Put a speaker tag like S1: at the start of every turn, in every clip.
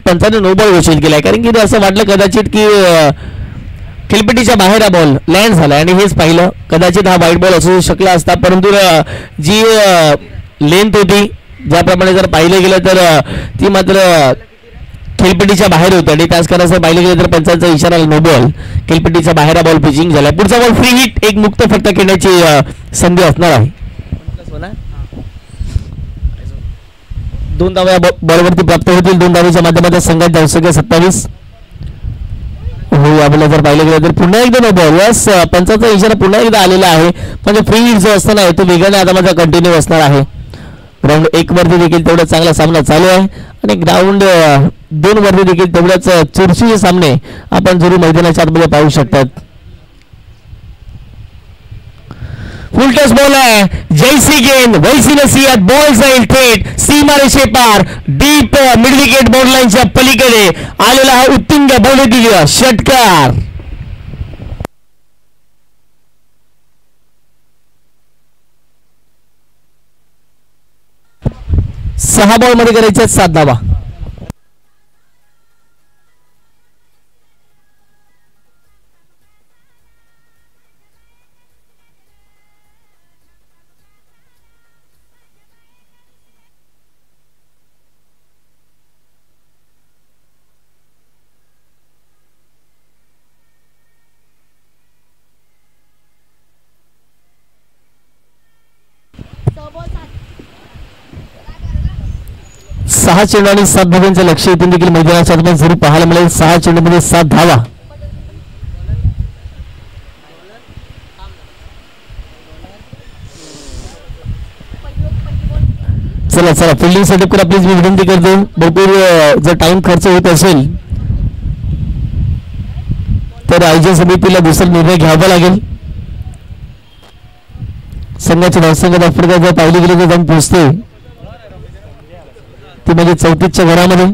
S1: Panchane no ball घोषित केलाय, कारण की असं वाटलं कदाचित की खेळपट्टीच्या बाहेर हा बॉल लँड झाला आणि हेच पाहिलं. कदाचित हा वाईट बॉल असू शकला असता, परंतु जी लेंथ होती ज्याप्रमाणे जर पाहिलं गेलं तर ती मात्र खेळपट्टीच्या बाहेर होती आणि त्याच कारणास्तव पाहिलं गेलं तर पंचांचा इशारा नो बॉल. खेळपट्टीच्या बाहेर हा बॉल पिचिंग झाला. पुढचा बॉल फ्री हिट, एक मुक्त फटका खेळण्याची संधी असणार आहे. 2 धावा या बॉलवरती प्राप्त होतील. 2 धावेच्या माध्यमातून संघात धावसंख्या 27 हो. आपल्याला जर पाहिलं गेलं तर पुन्हा एकदा नो बॉल. यस, पंचाचा इशारा पुन्हा एकदा आलेला आहे. म्हणजे फ्री हिट जो असताना आहे तो वेगाने आता माझा कंटिन्यू असणार आहे. ग्राउंड 1 वरती देखील तेवढा चांगला सामना चालू आहे आणि ग्राउंड 2 वरती देखील तेवढ्याच चुरशीचे सामने आपण जरूर मैदानाच्या आतमध्ये पाहू शकतात. फुल टच बॉल आहे. जयसी गेंद वैसी नसीहत. बॉल जाईल थेट सीमारेषे पार डीप मिड विकेट बॉर्डर लाईनच्या पलीकडे आलेला हा उत्तुंग बहुदिव्य षटकार. सहा बॉल मध्ये करायचे 7 धावा. सहा चेंडू आणि 7 धावांचं लक्ष इथून देखील मैदानाच्या आतमध्ये जरूर पाहायला मिळेल. 6 चेंडूमध्ये 7 धावा. चला चला फिल्डिंग सेटअप करा प्लीज, मी विनंती करतो. भरपूर जर टाइम खर्च होत असेल तर आयोजन समितीला दुसरा निर्णय घ्यावा लागेल. संघाच्या धावसंख्या फटका जर पाहिली गेली तर जाऊन पोहोचते ती म्हणजे 34च्या घरामध्ये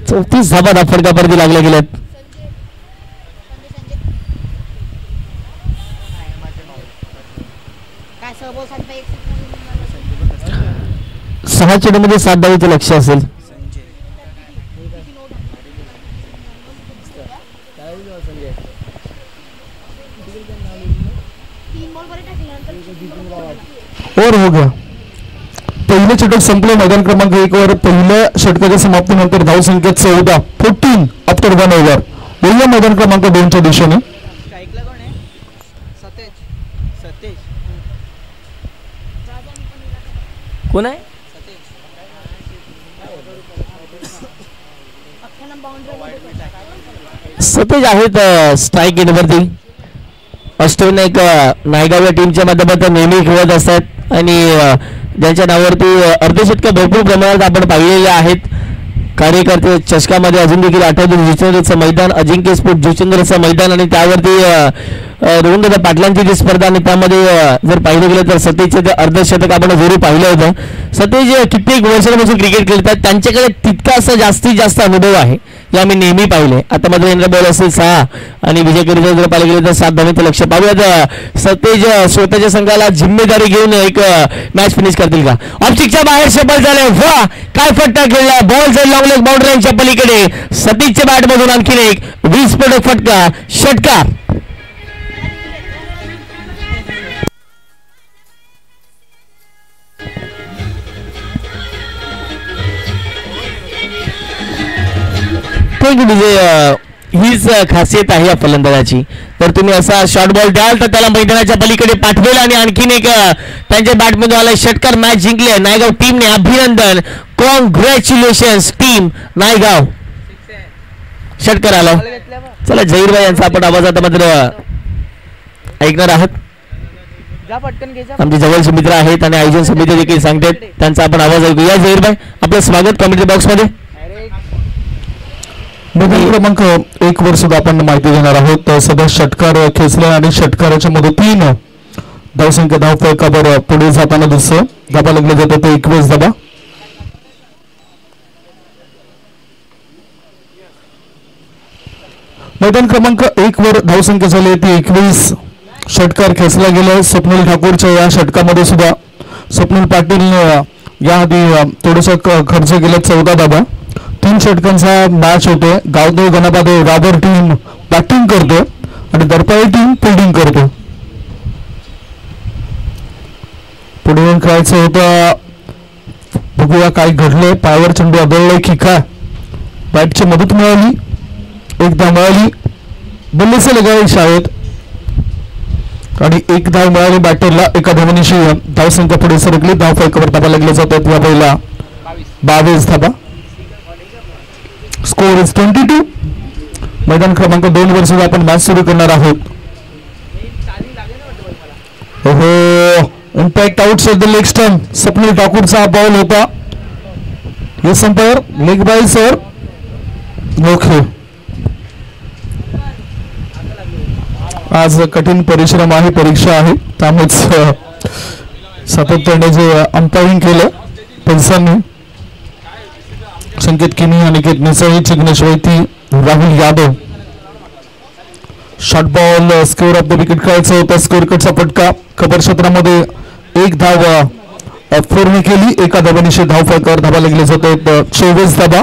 S1: 34 धावा फटकापर्यंत लागल्या गेल्यात. सहा चेंडूमध्ये 7 धावेचं लक्ष असेल.
S2: और हो गया. पहिले षटक संपले. मैदान क्रमांक 1 वर पहिल्या षटकाच्या समाप्तीनंतर धावसंख्या 14 आफ्टर 1 ओव्हर. बोलूया मैदान क्रमांक 2 च्या दिशेने.
S1: कोण आहे? सतेज आहेत स्ट्राईक गेटवरती. ऑस्ट्रेलिया एक नायगाव या टीमच्या माध्यमातून नेहमी खेळत असतात आणि ज्यांच्या नावावरती अर्धशतक भरपूर प्रमाणात आपण पाहिलेले आहेत. कार्यकर्ते चषकामध्ये अजून देखील आठवते जुचंद्रचं मैदान, अजिंक्य स्पोर्ट जुचंद्रचं मैदान आणि त्यावरती रोहनदादा पाटलांची जी स्पर्धा आणि त्यामध्ये जर पाहिलं गेलं तर सतेजचे ते अर्धशतक आपण जरूर पाहिलं होतं. सतेज कित्येक वर्षांपासून क्रिकेट खेळतात. त्यांच्याकडे तितका असा जास्तीत जास्त अनुभव आहे हे आम्ही नेहमी पाहिले. आता मात्र यंदा बॉल असेल 6 आणि विजय करीता जर पाहिलं गेलं तर 7 धावेचं लक्ष. पाहूयात सतेज स्वतःच्या संघाला जिम्मेदारी घेऊन एक मॅच फिनिश करतील का. ऑप्टिकच्या बाहेर सफल झाले. वा काय फटका खेळला. बॉल जाईल लॉंग लेग बाउंड्री लाईनच्या पलीकडे. सतेजच्या बॅटमधून आणखीन एक विस्फोटक फटका षटकार. हीच खासियत आहे या फलंदाजाची. तर तुम्ही असा शॉर्ट बॉल द्याल तर त्याला मैदानाच्या पलीकडे पाठवेल आणि आणखीन एक त्यांच्या बॅटमधून आला षटकार. मॅच जिंकले नायगाव टीमने. अभिनंदन, कॉंग्रॅच्युलेशन्स टीम नायगाव. षटकार आला. चला झहीरभाई यांचा आपण आवाज आता मात्र ऐकणार आहात. आमचे जवळचे मित्र आहेत आणि आयोजन समिती देखील सांगतात, त्यांचा आपण आवाज ऐकूया. झहीरभाई आपलं स्वागत कमेंट्री बॉक्स मध्ये.
S2: मैदान क्रमांक 1 वर सुद्धा आपण माहिती घेणार आहोत. सध्या षटकार खेचला आणि षटकाराच्या मदतीनं धावसंख्या धाव फलकावर पुढे जाताना दिसतं. धाबा लागले जातात ते 21 धाबा. मैदान क्रमांक 1 वर धावसंख्या झाली ती 21. षटकार खेचला गेला. स्वप्नील ठाकूरच्या या षटकामध्ये सुद्धा स्वप्नील पाटील याआधी थोडंसं खर्च केला 14 धाबा. 9 षटकांचा मॅच होते. गावदेव गणपादेव राबर टीम बॅटिंग करते आणि दरपाई टीम फिल्डिंग करते. पुढे येऊन खेळायचं होतं. बघूया काय घडलंय. पायावर चेंडू आदळलाय की काय. बॅटची मदत मिळाली, एक धाव मिळाली. बल्लेसे लगाई शाळेत आणि एक धाव मिळाली बॅटरला. एका धावनीशी धावसंख्या पुढे सरकली. धाव फलकावर धाबा लागले जातात. या पहिला 22 धाबा. Score is 22. मैदान क्रमांक 2 वर सुद्धा आपण मॅच सुरू करणार आहोत. ओहो, impact outside the leg stump. Swapnil ठाकूरचा बॉल होता. Yes umpire, leg bye sir. Okay, आज कठीण परिश्रम आहे, परीक्षा आहे, त्यामुळेच सातत्याने जे अंपायरिंग केलं पंचांनी. Sanket Kini, Aniket Misali, Jignesh Vaiti, Rahul Yadav. Short ball score off the wicket खेळायचं होतं. स्कोर कटचा फटका. खबर क्षेत्रामध्ये एक धाव फोरने केली. एका धावानिशी धाव फलकावर धाबा लागले जाते. 24 धाबा.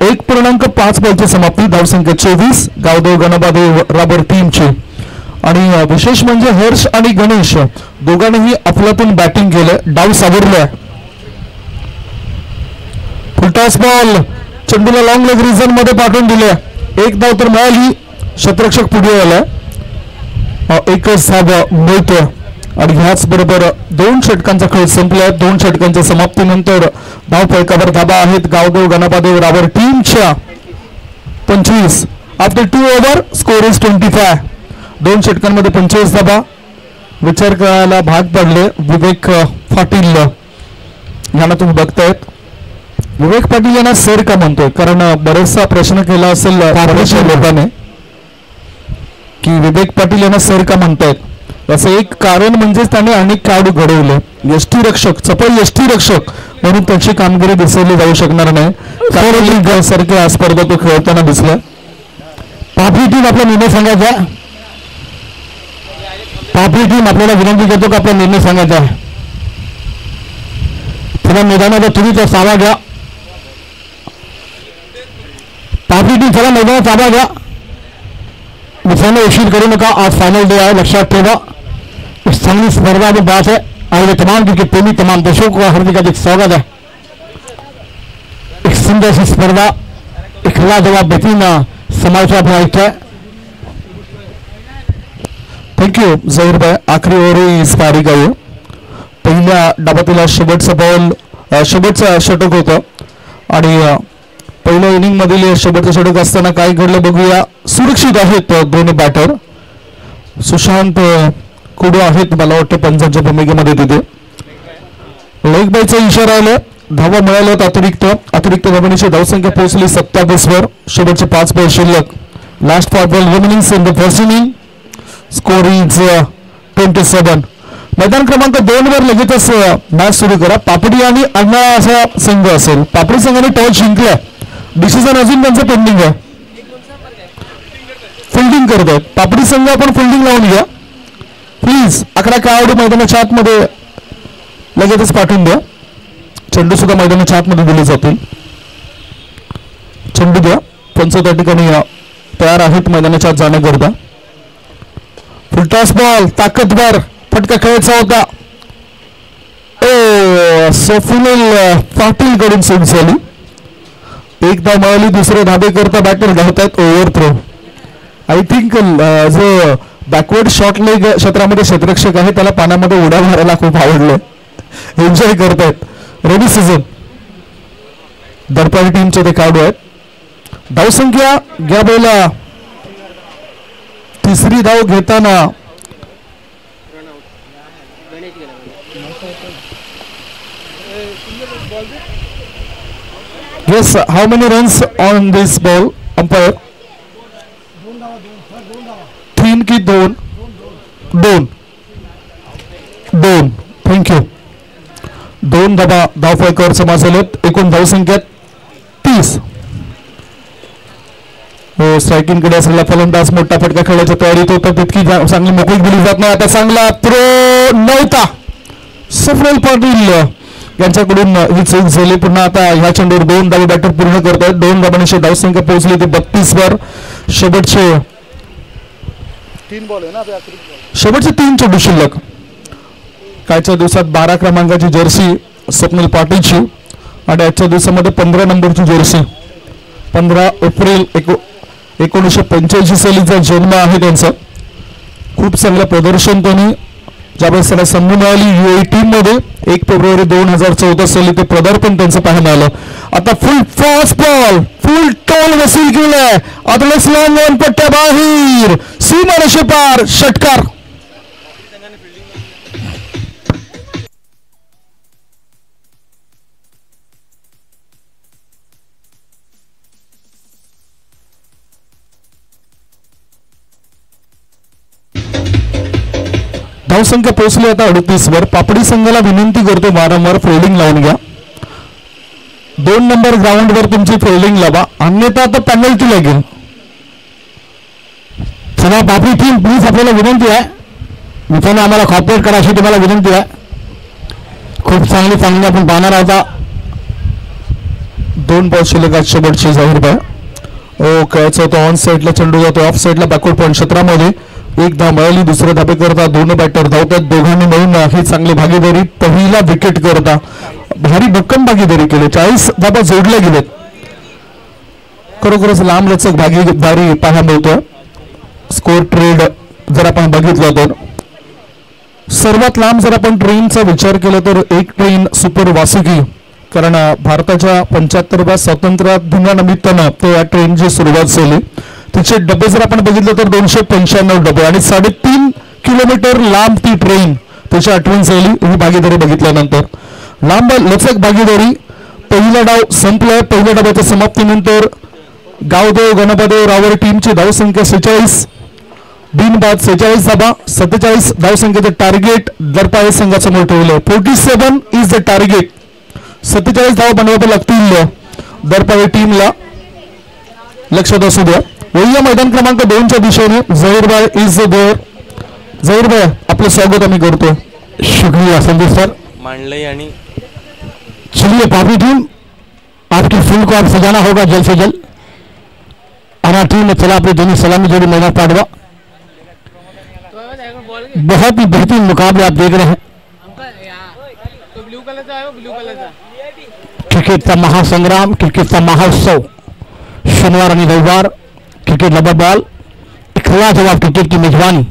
S2: 1.5 बॉलची समाप्ती. धावसंख्या 24. गावदेव गणपादेव राबर टीमची. आणि विशेष म्हणजे हर्ष आणि गणेश दोघांनीही अफलातून बॅटिंग केलं. डाव सावरलाय. फुलटॉस बॉल चेंडूला लॉंग लेग रिझन मध्ये पाठवून दिले. एक धाव तर मिळाली. शतरक्षक पुढे आलाय. एकच धाव मिळतोय आणि ह्याच बरोबर 2 षटकांचा खेळ संपलाय. 2 षटकांच्या समाप्तीनंतर धाव फलकावर धाबा आहेत गावदेव गणपादेव राबर टीमच्या 25. After 2 over score is 25. 2 षटकांमध्ये 25 धाबा. विचार करायला भाग पडले. विवेक पाटील यांना तुम्ही बघतायत. विवेक पाटील यांना सर का म्हणतोय, कारण बरेचसा प्रश्न केला असेल लोकांनी की विवेक पाटील यांना सर का म्हणतायत. याचं एक कारण म्हणजेच त्याने अनेक खेळाडू घडवले. यष्टीरक्षक, चपळ यष्टीरक्षक म्हणून त्याची कामगिरी दिसवली जाऊ शकणार नाही. सारख्या या स्पर्धा तो खेळताना दिसला. पापरी टीम आपला निर्णय सांगायचा. पापरी टीम आपल्याला विनंती करतो का आपला निर्णय सांगायचा आहे. पुन्हा मैदानाचा तुम्ही तो सावा घ्या. पापरी टीम चला मैदानात ताबा घ्या. मित्रांनो, उशीर करू नका. आज फाइनल डे आहे, लक्षात ठेवा. एक चांगली स्पर्धा में बात है. और ये तमाम क्रिकेट प्रेमी, तमाम दर्शकों का हार्दिक हार्दिक स्वागत है. एक सुंदर सी स्पर्धा, एक लाजवाब बेहतरीन समाचार अपना है. थँक्यू झहीर भाई. आखरी ओव्हर स्पारी गावी. पहिल्या डाबातीला शेवटचा बॉल, शेवटचा षटक होतं आणि पहिल्या इनिंग मधील शेवटचं षटक असताना काय घडलं बघूया. सुरक्षित आहेत दोन्ही बॅटर. सुशांत कुडू आहेत, मला वाटतं पंचांच्या भूमिकेमध्ये तिथे. लेग बायचा इशारा आला. धावा मिळाल्यात अतिरिक्त धावांची धावसंख्या पोहोचली 27 वर. शेवटचे 5 बॉल शिल्लक. Last 5 ball remaining in the first inning. Score is 27. मैदान क्रमांक 2 वर लगेचच मॅच सुरू करा. पापडी आणि अण्णा असा संघ असेल. पापडी संघाने टॉस जिंकलाय. डिसिजन अजून त्यांचं पेंडिंग आहे. फिल्डिंग करत आहेत पापडी संघ. आपण फिल्डिंग लावून घ्या प्लीज. 11 खेळाडू मैदानाच्या आतमध्ये लगेचच पाठवून द्या. चेंडू सुद्धा मैदानाच्या आतमध्ये दिले जातील. चेंडू द्या. पंच त्या ठिकाणी तयार आहेत मैदानाच्या आत जाण्याकरता. फुलटॉस बॉल ताकदवर फटका खेळायचा होता. स्वप्नील पाटील कडून सुट झाली. एक धाव मिळाली. दुसरे धाबे करता बॅटर धावतात. Over throw. आय थिंक जो बॅकवर्ड शॉर्ट लेग क्षेत्रामध्ये क्षेत्ररक्षक आहे त्याला पाण्यामध्ये उड्या मारायला खूप आवडलं. एन्जॉय करतायत. रवी सीझन दरपारी टीमचे ते खेळाडू आहेत. धावसंख्या घ्या बोला. तिसरी धाव घेताना yes, how many runs on this ball, umpire? 3 की 2? 2. Thank you. 2 धाबा धाव फलकावर समासलेत. एकूण धावसंख्या 30. स्ट्रायकिंग कडे असलेला फलंदाज मोठा फटका खेळण्याच्या तयारीत होता. तितकी चांगली मोकळीक दिली जात नाही. आता चांगला थ्रो नव्हता. स्वप्नील पाटील यांच्याकडून ही चूक झाली. पुन्हा आता ह्या चेंडूवर 2 धावे बॅटर पूर्ण करत आहेत. 2 धावांची धावसंख्या पोहोचली ते 32 वर. शेवटचे 3 चेंडू शिल्लक. कालच्या दिवसात 12 क्रमांकाची जर्सी स्वप्नील पाटीलची आणि आजच्या दिवसामध्ये 15 नंबरची जर्सी. 15 एप्रिल 1985 सालीचा जन्म आहे त्यांचा. खूप चांगलं प्रदर्शन त्यांनी ज्यावेळेस त्याला संधी मिळाली UAE टीम मध्ये 1 फेब्रुवारी 2014 साली ते पदार्पण त्यांचं पाहायला आलं. आता full fast ball full toll वसूल केलाय. आता स्लॉंग ऑन पट्ट्या बाहेर सीमारेषे पार षटकार. धावसंख्या पोहोचली आता 38 वर. पापडी संघाला विनंती करतो वारंवार फिल्डिंग लावून घ्या. 2 नंबर ग्राउंडवर तुमची फिल्डिंग लावा अन्यथा आता पेनल्टी लागेल.
S1: चला पापडी टीम प्लीज आपल्याला विनंती आहे. मित्रांनो आम्हाला कॉपरेट करा अशी तुम्हाला विनंती आहे. खूप चांगली आपण पाहणार आहोत.
S2: 2 बॉल शिल्लक शेवटची जाहीर बाय. खेळायचा होता ऑन साईडला चेंडू जातो ऑफ साईडला बॅकवर्ड पॉईंट क्षेत्रामध्ये. 1 धाव मिळाली. दुसऱ्या धाबे करता 2 बॅटर धावतात. दोघांनी मिळून ही चांगली भागीदारी. पहिला विकेट करता भारी भक्कम भागीदारी केली. 40 धाबा जोडल्या गेलेत. खरोखरच लांब लचक भागीदारी पाहायला मिळतोय. स्कोर ट्रेड जर आपण बघितलं तर सर्वात लांब जर आपण ट्रेनचा विचार केला तर एक ट्रेन सुपर वासुकी, कारण भारताच्या 75व्या स्वातंत्र्य दिनानिमित्तानं ते या ट्रेनची सुरुवात झाली. तिचे डबे जर आपण बघितलं तर 295 डबे आणि 3.5 किलोमीटर लांब ती ट्रेन त्याची आठवण झाली ही भागीदारी बघितल्यानंतर. लांब लचक भागीदारी. पहिला डाव संपलाय. पहिल्या डावाच्या समाप्तीनंतर गावदेव गणपदेव रावळ टीमची धावसंख्या 46 बिनबाद 46 धाबा 47 धावसंख्येचं टार्गेट दरपाळे संघासमोर ठेवलं. 47 इज द टार्गेट. 47 धावा बनवावे लागतील दरपाळे टीमला. लक्षात असू द्या. वळूया मैदान क्रमांक 2 च्या दिशेने. झहीरभाई इज देअर. झहीरभाई आपलं स्वागत आम्ही करतो.
S1: शुक्रिया संदीप सर.
S3: मांडले आणि
S1: चलिए पापड़ी टीम आपकी फुल को आप सजाना होगा जल्द से जल्द. आना टीम में चला अपनी दोनों सलामी जोड़ी मैदान पाटवा. बहुत ही बेहतरीन मुकाबले आप देख रहे हैं. क्रिकेट का महासंग्राम, क्रिकेट का महोत्सव. शनिवार आणि रविवार क्रिकेट लबर बॉल. खिलाजवाब क्रिकेट की मेजबानी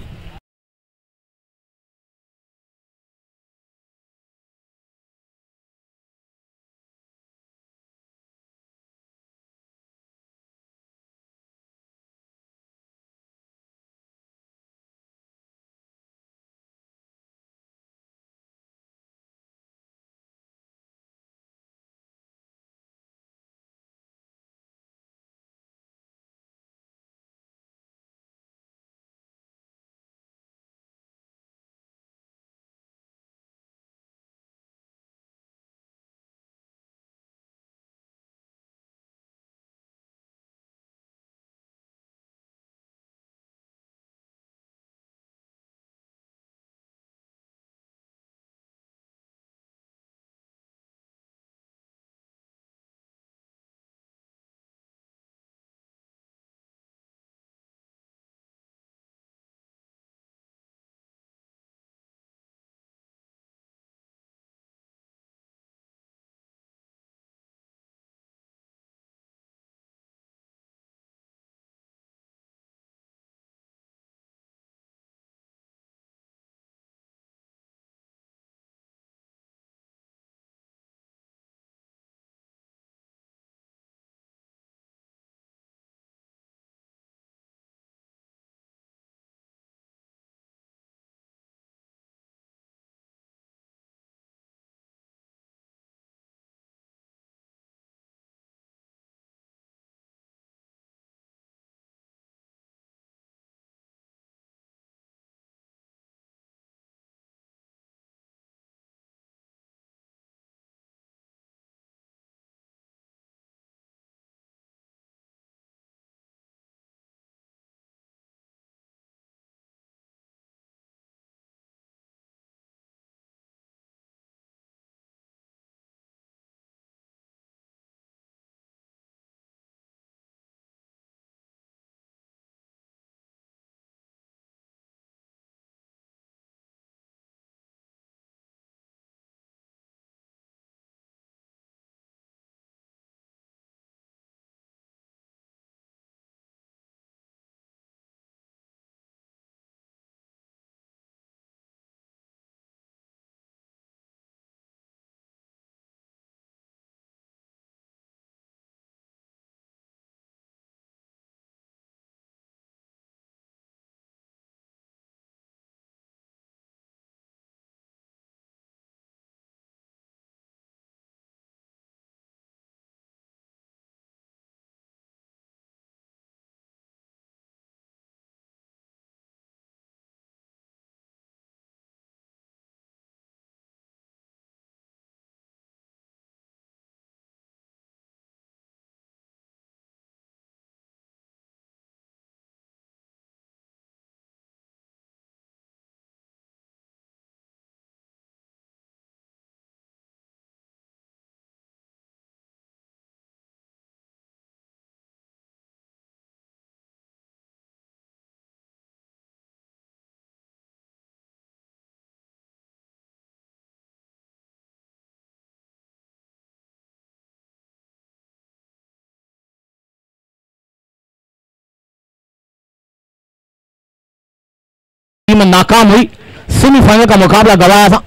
S3: टीम नाकाम हुई, सेमीफाइनल का मुकाबला गवाया था।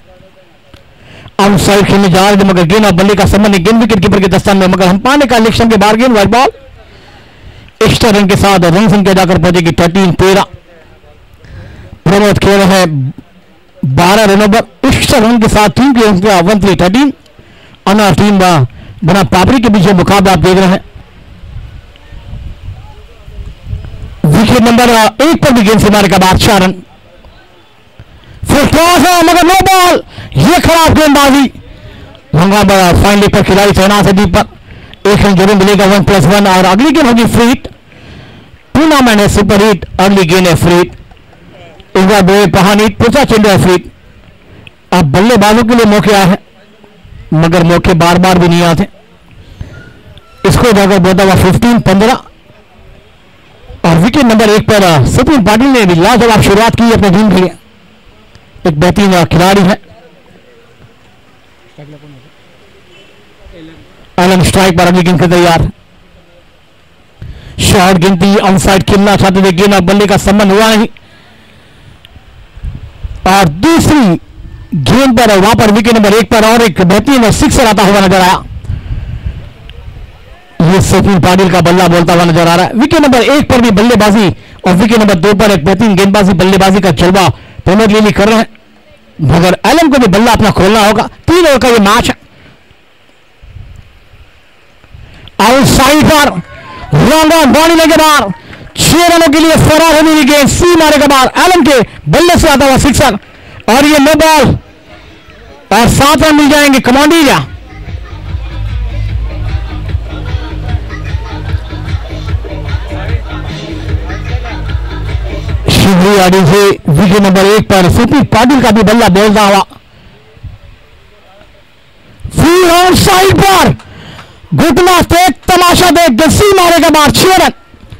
S3: आउटसाइड खेलने जा रहे थे मगर गेंद और बल्ले का संबंध गेंद विकेट कीपर के दस्तान में, मगर हम पाने का इलेक्शन के बाहर गेंद वाइड बॉल। एक्स्ट्रा रन के साथ रन संख्या जाकर पहुंचेगी 13-13। प्रमोद खेल रहे हैं 12 रनों पर एक्स्ट्रा रन के साथ टीम की संख्या 13-13। अनार टीम बना पापड़ी के पीछे मुकाबला आप देख रहे हैं। विकेट नंबर 1 पर भी गेंद से मारे का बाद 4 रन। फिर टॉस है मगर नो बॉल, ये खराब गेंदबाजी। लंगा फाइनली पर खिलाड़ी तैनात है दीप पर, 1 रन जरूर मिलेगा 1+1 और अगली गेंद होगी फ्री हिट। टूर्नामेंट है सुपर हिट, अगली गेंद है फ्री हिट। इस बार दो पहानी पूछा चेंडू है फ्री हिट। अब बल्लेबाजों के लिए मौके आए हैं मगर मौके बार बार भी नहीं आते। इसको जाकर बोलता हुआ 15-15 और विकेट नंबर 1 पर सचिन पाटिल ने भी लाजवाब शुरुआत की अपने टीम के लिए। एक बेहतरीन खिलाड़ी है। एलन स्ट्राइक पर अगली गेंद के तैयार। शॉर्ट गिनती ऑनसाइड खेलना चाहते थे, गेंद और बल्ले का संबंध हुआ नहीं और दूसरी गेंद पर वहां पर विकेट नंबर 1 पर और एक बेहतरीन सिक्सर आता हुआ नजर आया। ये सचिन पाटिल का बल्ला बोलता हुआ नजर आ रहा है। विकेट नंबर 1 पर भी बल्लेबाजी और विकेट नंबर 2 पर एक बेहतरीन गेंदबाजी बल्लेबाजी का जलवा प्रमोद लीली कर रहे हैं, मगर एलन को भी बल्ला अपना खोलना होगा। 3 ओवर का ये मैच है। आउटसाइड पर लॉन्ग ऑन बॉल लेने के बाद 6 रनों के लिए फरार होने की गेंद सी मारे के बाद एलन के बल्ले से आता हुआ सिक्सर और ये नो बॉल और 7 रन मिल जाएंगे कमांडीजा। शिवरी आड़ी से विकेट नंबर 1 पर सचिन पाटिल का भी बल्ला बोलता हुआ। फुल आउटसाइड पर घुटना से तमाशा देख गसी मारे के बाद 6 रन।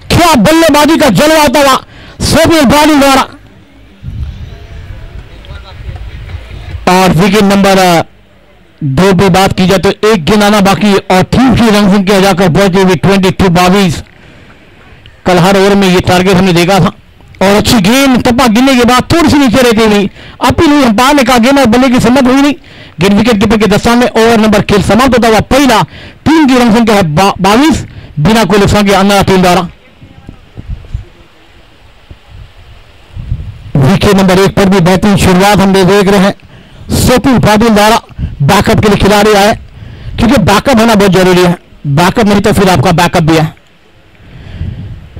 S3: क्या बल्लेबाजी का जलवा आता हुआ सचिन पाटिल द्वारा। और विकेट नंबर 2 पे बात की जाए तो एक गेंद आना बाकी और टीम की रन संख्या जाकर पहुंची हुई 22-22। कल हर ओवर में ये टारगेट हमने देखा था और अच्छी गेंद टप्पा गिरने के बाद थोड़ी सी नीचे रहती हुई अपील हुई, अंपायर ने कहा गेंद और बल्ले की सम्मत हुई नहीं। गेंद विकेट कीपर के दस्तान में ओवर नंबर खेल समाप्त होता हुआ पहला। टीम की रन संख्या है 22 बिना कोई नुकसान के अन्ना टीम द्वारा। विकेट नंबर 1 पर भी बेहतरीन शुरुआत हम देख रहे हैं सचिन पाटिल द्वारा। बैकअप के लिए खिलाड़ी आए क्योंकि बैकअप होना बहुत जरूरी है, बैकअप नहीं तो फिर आपका बैकअप भी है।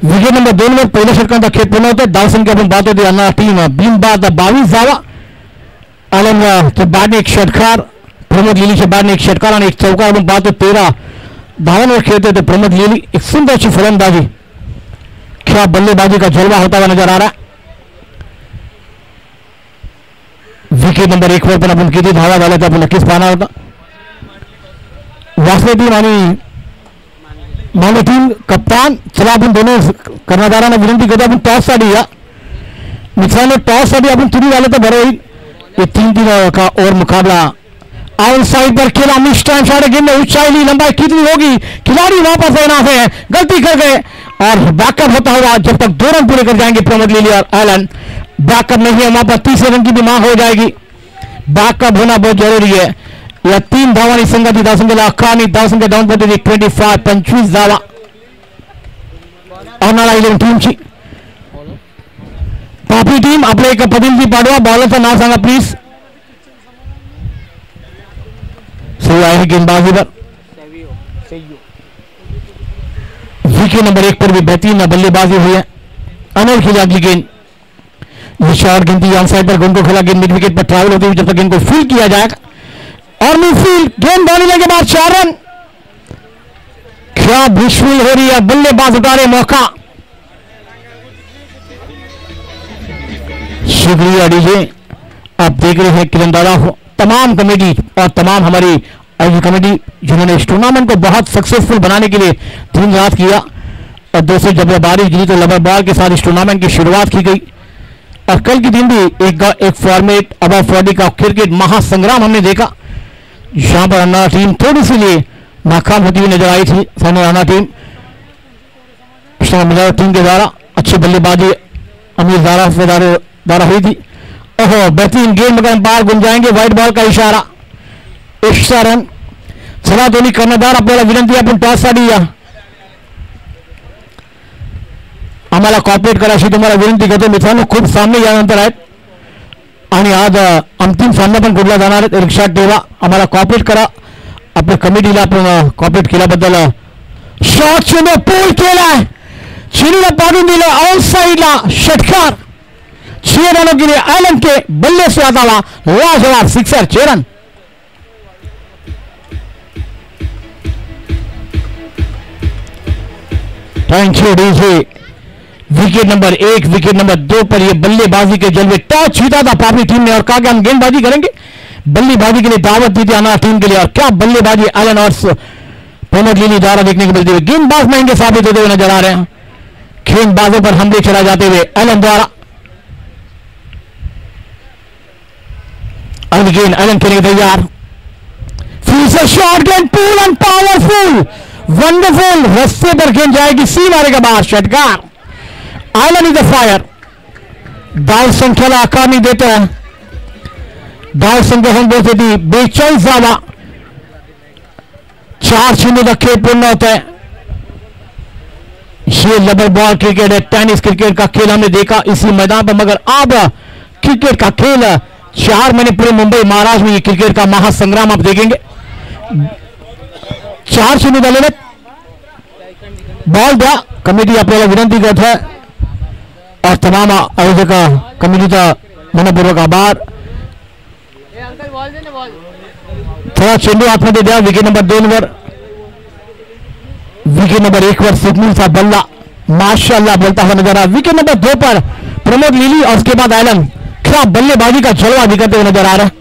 S3: विकेट नंबर 2 में पहले षटकांत खेल पूर्ण होते दाव संख्या अपन बात होती अन्ना टीम 22 दावा। एलन के बाद एक षटकार, प्रमोद लीली के बाद एक षटकार और एक चौका अपन बात 13 धावन में खेलते थे प्रमोद लीली। एक सुंदर अच्छी फलंदाजी, क्या बल्लेबाजी का जलवा होता हुआ नजर आ रहा है। विकेट नंबर 1 पर अपन कितनी धावा डाले थे अपन किस पाना होता। वास्तव टीम मानी टीम कप्तान चला अपन दोनों कर्णधारा ने विनंती करते अपन टॉस साठी या मित्रांनो टॉस साठी आपण तुम्ही आले तर बरं होईल। ये 3-3 का और मुकाबला आउटसाइड पर खेला मिस्टर शॉट गेंद ऊंचाई लंबाई कितनी होगी, खिलाड़ी वापस लेना है, गलती कर गए और बैकअप होता हुआ जब तक 2 रन पूरे कर जाएंगे प्रमोद लीली और एलन। बैकअप नहीं है वहां पर 30 रन की भी मांग हो जाएगी। बैकअप होना बहुत जरूरी है। या 3 धावांनी संघाची धावसंख्या 11 धावसंख्या धावून पद्धती 25 धावा ऑर्गनायझिंग टीमची। पापी टीम आपले एक प्रतिनिधी पाठवा, बॉलरचं नाव सांगा प्लीज। सही आहे गेंदबाजीवर। विकेट नंबर 1 पर भी बेहतरीन बल्लेबाजी हुई है। अनल खेली अगली गेंद, ये शॉर्ट गिनती ऑन साइड पर गेंद को खेला, गेंद मिड विकेट पर ट्रैवल होती हुई जब तक गेंद को फील्ड किया जाएगा और मिडफील्ड गेंद डालने के बाद 4 रन। क्या भूसफील्ड हो रही है, बल्लेबाज उठा रहे मौका। शुक्रिया डीजे। आप देख रहे हैं किरण दादा को, तमाम कमेटी और तमाम हमारी आईजी कमेटी जिन्होंने इस टूर्नामेंट को बहुत सक्सेसफुल बनाने के लिए दिन रात किया। और दोस्तों जब बारिश गिरी तो लबर बॉल के साथ इस टूर्नामेंट की शुरुआत की गई और कल के दिन भी एक फॉर्मेट अबव 40 का क्रिकेट महासंग्राम हमने देखा जहां पर अन्ना टीम थोड़ी सी लिए नाकाम होती हुई नजर आई थी। सामने अन्ना टीम टीम के द्वारा अच्छी बल्लेबाजी अमीर दारा द्वारा हुई थी। ओहो बेहतरीन गेंद मगर बाहर गुम जाएंगे, व्हाइट बॉल का इशारा, एक्स्ट्रा रन। चला दोन्ही कर्णधार आपल्याला विनंती, आपण टॉससाठी या, आम्हाला कॉपरेट करायची तुम्हाला विनंती करतो मित्रांनो. खूप सामने यानंतर आहेत आणि आज अंतिम सामना पण कुठला जाणार आहेत, लक्षात ठेवा. आम्हाला कॉपरेट करा, आपल्या कमिटीला आपण कॉपरेट केल्याबद्दल. शॉट चेंडू पूल केलाय, चेंडूला पाडून दिलं ऑन साइडला, षटकार. 6 रनों के लिए एलन के बल्ले से आता हुआ लाजवाब sixer, 6 run. Thank you DJ. Wicket number 1, wicket number 2 पर ये बल्लेबाजी के जलवे. टॉस जीता था पापड़ी टीम ने और कहा कि हम गेंदबाजी करेंगे, बल्लेबाजी के लिए दावत दी थी अनार टीम के लिए. और क्या बल्लेबाजी एलन और प्रमोद लीली द्वारा देखने को मिलती हुई. गेंदबाज महंगे साबित होते हुए नजर आ रहे हैं, गेंदबाजों पर हमले चला जाते हुए एलन द्वारा. गेंद एलन खेलने तैयार, फिर से शॉट, गेंद पूल एंड पावरफुल, वंडरफुल. रस्ते पर गेंद जाएगी, सी मारेगा बाहर, षटकार. Allen is the fire. दाव संख्याला आकार नहीं देता है, दाव संख्या हम बोलते थी 42 धावा, 4 शून्य का खेल पूर्ण होता है. ये डबल बॉल क्रिकेट है, टेनिस क्रिकेट का खेल हमने देखा इसी मैदान पर, मगर अब क्रिकेट का खेल 4 महीने पूरे मुंबई महाराष्ट्र में ये क्रिकेट का महासंग्राम आप देखेंगे. 4 शून्य झालेले बॉल द्या, कमिटी आपल्याला विनंती करत आहे और तमाम आयोजक कमिटीचा मनपूर्वक आभार. थोडा चेंडू आतमध्ये द्या. विकेट नंबर 2 वर, विकेट नंबर 1 वर सुकनीचा बल्ला माशाअल्लाह बोलता हुआ नजर आ. विकेट नंबर 2 पर प्रमोद लीली और उसके बाद एलन, क्या बल्लेबाजी का जलवा दिखाते हुए नजर आ रहा है.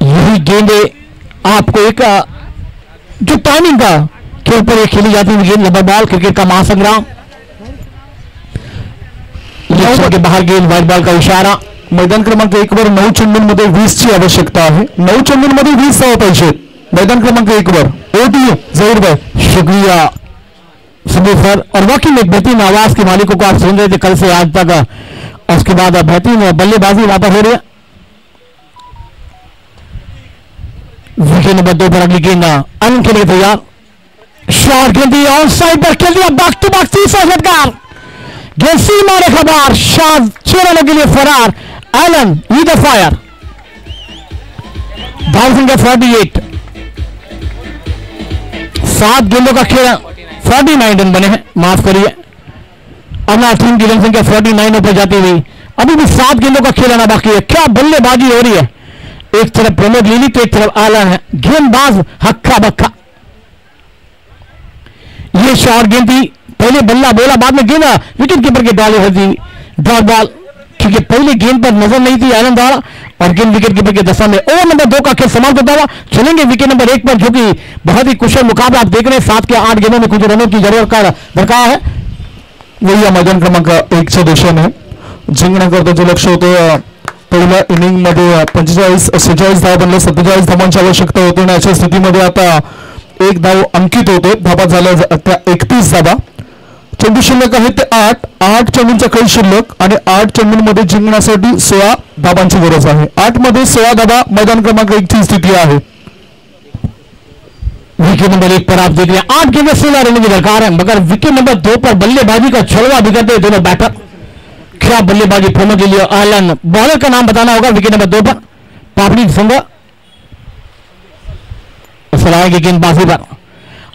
S3: यही गेंदे आपको एक जो टाइमिंग का के ऊपर एक खेली जाती है गेंद, लंबा बॉल, क्रिकेट का महासंग्राम. के बाहर गेंद, व्हाइट बॉल का इशारा.
S2: मैदान क्रमांक 1 वर 9 चेंडूंमध्ये 20 ची आवश्यकता आहे. 9 चेंडूंमध्ये 20 धावा पाहिजे. मैदान क्रमांक 1 वर ओटी जहीर भाई,
S3: शुक्रिया सुनील सर. और वाकई में बेहतरीन आवाज के मालिकों को आप सुन रहे थे कल से आज तक, और उसके बाद बेहतरीन बल्लेबाजी वापस हो रही है. विकेट नंबर 2 पर अगली गेंद एलन के लिए तैयार. शॉट गेंद दी ऑन साइड पर खेल दिया, बैक टू बैक तीसरा षटकार, गेंद सी मारे खबर, शाद 6 रनों के लिए फरार. एलन ही द फायर. धाव संख्या 48, 7 गेंदों का खेल, 49 रन बने हैं, माफ करिए. अन्ना टीम की रन संख्या 49 पर जाती हुई, अभी भी 7 गेंदों का खेल आना बाकी है. क्या बल्लेबाजी हो रही है, एक तरफ प्रमोद लीली तो एक तरफ एलन है, गेंदबाज हक्का बक्का. ये शॉट गेंद थी, पहले बल्ला बोला, बाद में गेंद विकेट कीपर के डाले होती ड्रॉप बॉल, क्योंकि पहले गेंद पर नजर नहीं थी एलन द्वारा और गेंद विकेट कीपर के दशा में. ओवर नंबर 2 का खेल समाप्त होता हुआ चलेंगे विकेट नंबर 1 पर, जो कि बहुत ही कुशल मुकाबला आप देख रहे हैं. 7 के 8 गेंदों में कुछ रनों की जरूरत का दरकार है.
S2: वही या मैदान क्रमांक 1 च्या दिशेने जिंकण्याकरता जे लक्ष होतं, पहिल्या इनिंग मध्ये 45-46 धावा बनले, 47 धावांची आवश्यकता होती आणि अशा स्थितीमध्ये आता 1 धाव अंकित होते. धावा झाल्या त्या 31 धावा. चेंडू शिल्लक आहे ते 8 चेंडूंचा खेळ शिल्लक आणि 8 चेंडूंमध्ये जिंकण्यासाठी 16 धावांची गरज आहे. 8 मध्ये 16 धावा मैदान क्रमांक 1 ची स्थिती आहे.
S3: विकेट नंबर 1 पर आप देख रहे हैं 8 गेंदें 16 रन की दरकार है, मगर विकेट नंबर 2 पर बल्लेबाजी का जलवा दिखाते हैं दोनों बैटर. क्या बल्लेबाजी प्रमोद लीली और एलन. बॉलर का नाम बताना होगा विकेट नंबर 2 पर, पापड़ी संघ की गेंदबाजी पर.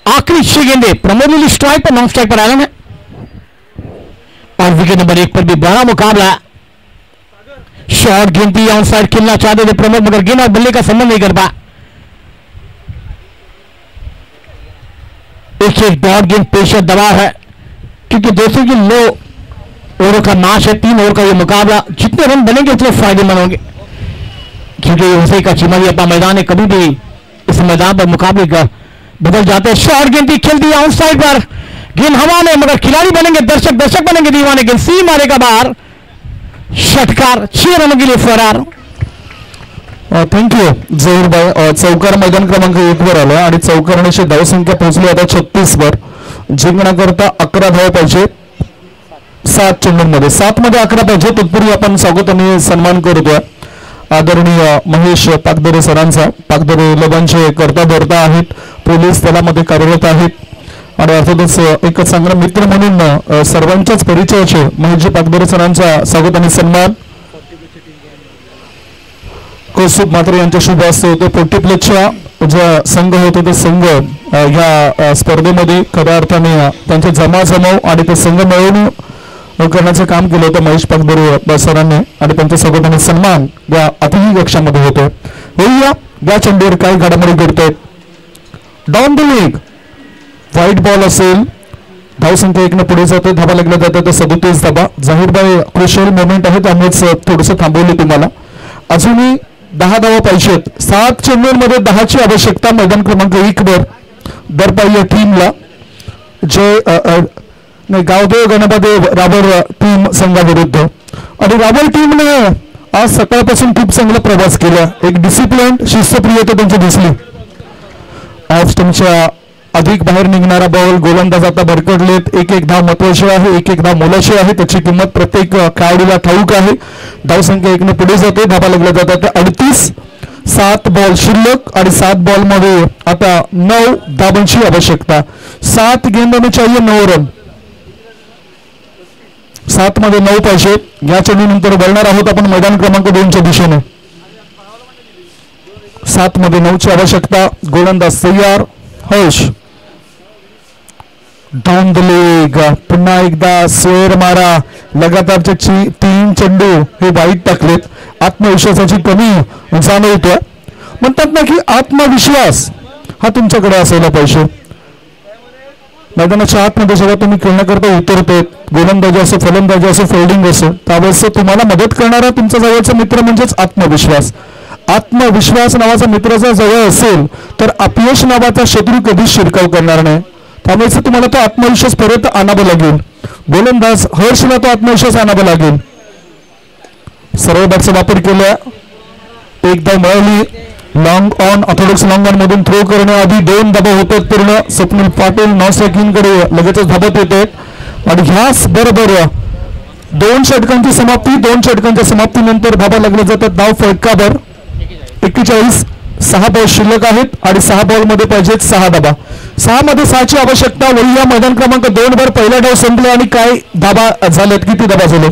S3: आखिरी 6 गेंदे प्रमोद लीली स्ट्राइक पर, नॉन स्ट्राइक पर एलन है. और विकेट नंबर 1 पर भी बड़ा मुकाबला है. शॉट गेंद थी, ऑन साइड खेलना चाहते थे प्रमोद, मगर गेंद और बल्ले का संबंध नहीं कर पाया. एक डॉट गेंद पेशर दबाव है, क्योंकि दोस्तों की लो ओवरों का मैच है. 3 ओवर का ये मुकाबला, जितने रन बनेंगे उतने फायदेमंद होंगे, क्योंकि उसे का चिमरी अपना मैदान है, कभी भी इस मैदान पर मुकाबले का बदल जाते हैं. शॉट गेंद थी, खेल दिया ऑन साइड पर, गेंद हवा में, मगर खिलाड़ी बनेंगे दर्शक बनेंगे दीवाने. गेंद सी मारेगा बाहर, षटकार, 6 रनों के लिए फरार.
S2: थँक्यू जहीर भाई. चौकार मैदान क्रमांक 1 वर आला आणि चौकाराची धावसंख्या पोहोचली आता 36 वर. जिंकण्याकरता 11 धावा पाहिजे. 7 चेंडूंमध्ये 7 मध्ये 11 पाहिजे. तत्पूर्वी आपण स्वागताने सन्मान करतोय आदरणीय महेश पागदरे सरांचा. पागदरे लबांचे करता धरता आहेत, पोलीस दलामध्ये कार्यरत आहेत आणि अर्थातच एक चांगला मित्र म्हणून सर्वांच्याच परिचयाचे महेश पागदरे सरांचा स्वागताने सन्मान. कौस्तुभ म्हात्रे यांच्या शुभ हस्ते होते. 40+ जो संघ होते ते संघ या स्पर्धेमध्ये खऱ्या अर्थाने त्यांचे जमाजमाव आणि ते संघ मिळवून करण्याचं काम केलं होतं महेश पागदरे सरांनी आणि त्यांच्या सोबतीने सन्मान या अतिथी कक्षामध्ये होते. या चेंडूवर काही घडामोडी घडतोय. Down the leg wide ball असेल, धावसंख्या 1 पुढे जाते, धाबा लागल्या जातात 37 धाबा. जाहीर बाय क्रुशियल मोमेंट आहे त्यामुळेच थोडंसं थांबवले तुम्हाला. अजूनही 10 धावा पाहिजेत. 7 चेंडूंमध्ये 10ची आवश्यकता मैदान क्रमांक 1 वर दरपाई या टीमला. गावदेव गणपदेव राबर टीम संघाविरुद्ध आणि राबर टीमने आज सकाळपासून खूप चांगला प्रवास केला. एक डिसिप्लिन शिस्तप्रियता त्यांची दिसली. ऑफ स्टंपच्या अधिक बाहेर निघणारा बॉल गोलंदाज आता भरकडलेत. एक धाव महत्वाची आहे, एक धाव मोलाची आहे. त्याची किंमत प्रत्येक खेळाडूला ठाऊक आहे. धावसंख्या 1 पुढे जाते, धाबा लागल्या जातात 38. 7 बॉल शिल्लक आणि 7 बॉल मध्ये आता 9 धाबांची आवश्यकता. 7 गेंदों में चाहिए 9 रन. 7 मध्ये 9 पाहिजे. या चेंडूनंतर वळणार आहोत आपण मैदान क्रमांक 2च्या दिशेने. 7 मध्ये 9ची आवश्यकता. गोलंदाज तयार. हर्ष डाऊन द लेग. पुन्हा एकदा स्वेर मारा. लगातारचे 3 चेंडू हे वाईट टाकलेत. आत्मविश्वासाची कमी जाणवतोय. म्हणतात ना की आत्मविश्वास हा तुमच्याकडे असायला पाहिजे. मैदानाच्या आतमध्ये जेव्हा तुम्ही खेळण्याकरता उतरते, गोलंदाजी असो, फलंदाजी असो, फिल्डिंग असो, त्यावेळेस तुम्हाला मदत करणारा तुमचा जवळचा मित्र म्हणजेच आत्मविश्वास. आत्मविश्वास नावाचा मित्र जर जवळ असेल तर अपयश नावाचा शत्रू कधीच शिरकाव करणार नाही. त्यामुळे तुम्हाला तो आत्मविश्वास परत आणावा लागेल. गोलंदाज हर्षला तो आत्मविश्वास आणावा लागेल. सरळ बॅटचा वापर केला. एकदा मिळाली. Long on Orthodox long on मधून थ्रो करण्याआधी 2 धाबा होतात पूर्ण. स्वप्नील पाटील नॉन स्ट्रायकिंगकडे लगेचच धाबत येतात आणि ह्याच बरोबर 2 षटकांची समाप्ती. 2 षटकांच्या समाप्तीनंतर धाबा लागले जातात धाव फलकावर. 41. 6 बॉल शिल्लक आहेत आणि 6 बॉल मध्ये पाहिजेत 6 धाबा. 6 मध्ये 6ची आवश्यकता. वळूया मैदान क्रमांक 2 वर. पहिला डाव संपला आणि काय धाबा झालेत, किती धाबा झाले?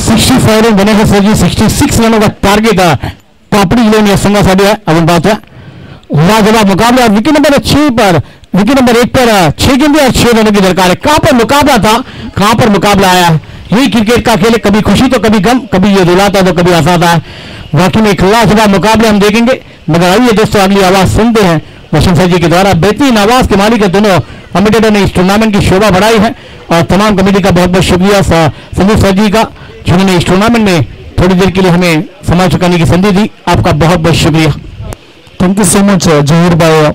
S3: 65 रन बनाने 66 रनों का टारगेट पापड़ी लेन या संघासाठी आहे. आपण पाहतोय लाजवाब मुकाबला. विकेट नंबर 6 पर 6 गेंदे और 6 रनों की दरकार है. कहां पर मुकाबला था, कहां पर मुकाबला आया. यही क्रिकेट का खेल है. कभी खुशी तो कभी गम, कभी ये रुलाता तो कभी हंसाता है. वाकई में एक लाजवाब मुकाबले हम देखेंगे. मगर आइए दोस्तों अगली आवाज सुनते हैं वसंत सर जी के द्वारा. बेहतरीन आवाज के मालिक है दोनों कमेटेटर ने इस टूर्नामेंट की शोभा बढ़ाई है और तमाम कमेटी का बहुत बहुत शुक्रिया संदीप सर जी का, जिन्होंने इस टूर्नामेंट में थोड़ी देर के लिए हमें समय चुकाने की संधि दी. आपका बहुत बहुत शुक्रिया.
S2: थँक्यू सो मच जहीरबाई.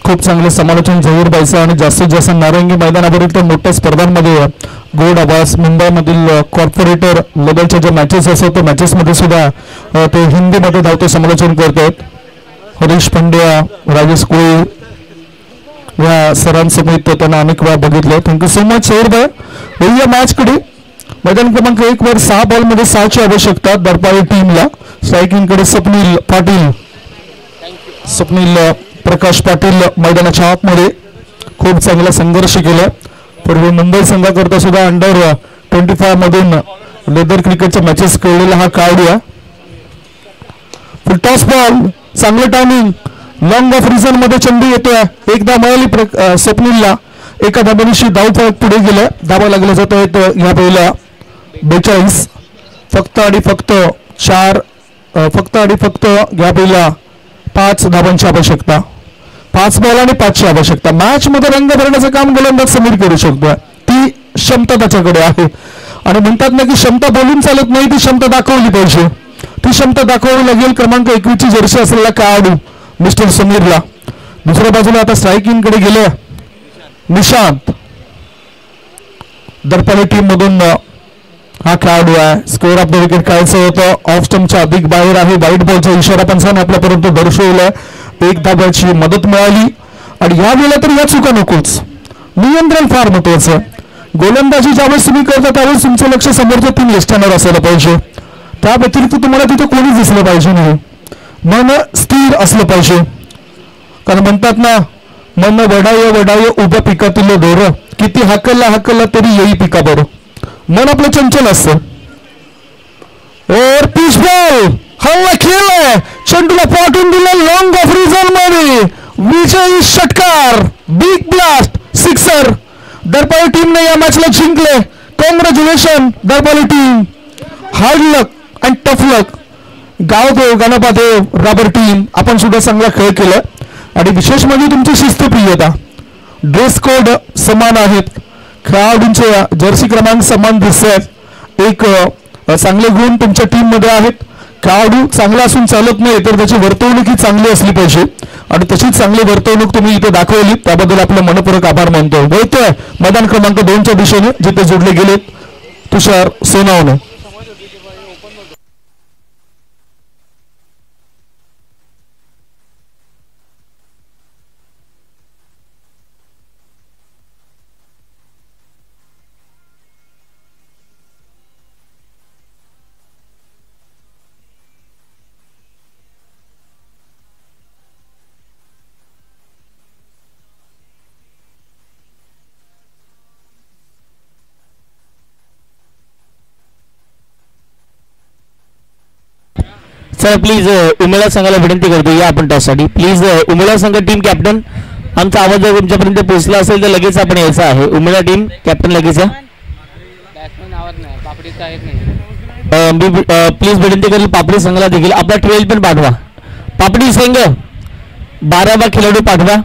S2: खूप चांगले समालोचन जहीरबाईचं आणि जास्तीत जास्त नारंगी मैदानावरील मोठ्या स्पर्धांमध्ये गोड आवाज. मुंबईमधील कॉर्पोरेटर लेवलच्या ज्या मॅचेस असतात त्या मॅचेसमध्ये सुद्धा ते हिंदीमध्ये धावते समालोचन करतात. हरीश पंड्या, राजेश कोळी या सरांसमेत त्यांना अनेक वेळा बघितलं. थँक्यू सो मच जहीरबाई. वळूया मॅचकडे. मैदान क्रमांक 1 वर 6 बॉलमध्ये 6ची आवश्यकता दरपारी टीमला. स्ट्रायकिंगकडे स्वप्नील पाटील, स्वप्नील प्रकाश पाटील मैदानाच्या आतमध्ये खूप चांगला संघर्ष केला. पूर्वी मुंबई संघाकरता सुद्धा अंडर-25 मधून लेदर क्रिकेटच्या मॅचेस खेळलेला हा खेळाडू आहे. फुल टॉस बॉल, चांगलं टायमिंग. लॉंग ऑफ रिझन मध्ये चेंडू येतोय. एकदा मिळाली स्वप्नीलला. एका धाब्यानिशी धाव फलक पुढे गेला. धाबा लागला जातो ह्या पहिल्या 42. फक्त आणि फक्त 4 फक्त आणि फक्त या पहिल्या 5 धाबांची आवश्यकता. 5 बॉल आणि 5ची आवश्यकता. मॅच मध्ये रंग भरण्याचं काम गोलंदाज समीर करू शकतो. ती क्षमता त्याच्याकडे आहे आणि म्हणतात ना की क्षमता बोलून चालत नाही, ती क्षमता दाखवली पाहिजे. ती क्षमता दाखवावी लागेल क्रमांक 21 ची जर्सी असलेला खेळाडू मिस्टर समीरला. दुसऱ्या बाजूला आता स्ट्रायकिंगकडे गेले निशांत. दरपाली टीम मधून हा खेळाडू आहे. स्कोअर ऑफ द विकेट काढायचं होतं. ऑफ स्टंपच्या अधिक बाहेर आहे. व्हाईट बॉलचा इशारा पंचाने आपल्यापर्यंत दर्शवलाय. 1 धाब्याची मदत मिळाली आणि या वेळेला तर या चुका नकोच. नियंत्रण फार महत्वाचं. गोलंदाजी ज्यावेळेस तुम्ही करता त्यावेळेस तुमचं लक्ष समोरच्या 3 यष्टींवर असायला पाहिजे. त्या व्यतिरिक्त तुम्हाला तिथे कोणीच दिसलं पाहिजे नाही. मन स्थिर असलं पाहिजे. कारण म्हणतात ना, मन वडाय उभ्या पिकातील दोर, किती हाकलला तरी येई पिका बरं. मन आपलं चंचल असतं. और पिच बॉल हल्ला खेळलाय, चेंडूला पाठवून दिलं लॉंग ऑफ रिझन मध्ये. विजयी षटकार, बिग ब्लास्ट, सिक्सर. दरपाली टीमने या मॅचला जिंकले. Congratulation Darpali team. Hard luck and tough luck. गावदेव गणपादेव राबर टीम, आपण सुद्धा चांगला खेळ केला. आणि विशेष म्हणजे तुमची शिस्तप्रियता. ड्रेस कोड समान आहेत, खेळाडूंचे जर्सी क्रमांक समान दिसत आहेत. एक चांगले गुण तुमच्या टीम मध्ये आहेत. खेळाडू चांगला असून चालत नाही, तर त्याची वर्तवणूक ही चांगली असली पाहिजे. आणि तशीच चांगली वर्तवणूक तुम्ही इथे दाखवली, त्याबद्दल आपलं मनपूर्वक आभार मानतो. वळतोय मैदान क्रमांक 2च्या दिशेने, जिथे जोडले गेलेत तुषार सोनावणे.
S1: सर प्लीज उमेळा संघाला विनंती करतो, या आपण त्यासाठी प्लीज. उमेळा संघ टीम कॅप्टन, आमचा आवाज जर तुमच्यापर्यंत पोहोचला असेल तर लगेच आपण यायचं आहे. उमेळा टीम कॅप्टन लगेच या. प्लीज विनंती करेल पापडी संघाला देखील आपला 12 पण पाठवा. पापडी संघ 12 खेळाडू पाठवा.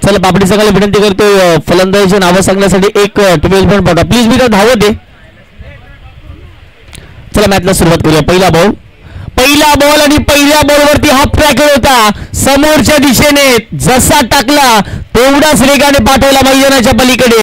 S1: चला पापडी संघाला विनंती करतो फलंदाजीचे नावं सांगण्यासाठी एक 12 पण पाठवा प्लीज. मी धावत दे. चला मॅचला सुरुवात करूया. पहिला बॉल आणि पहिल्या बॉलवरती हाफ ट्रॅक होता. समोरच्या दिशेने जसा टाकला तेवढाच वेगाने पाठवला मैदानाच्या पलीकडे.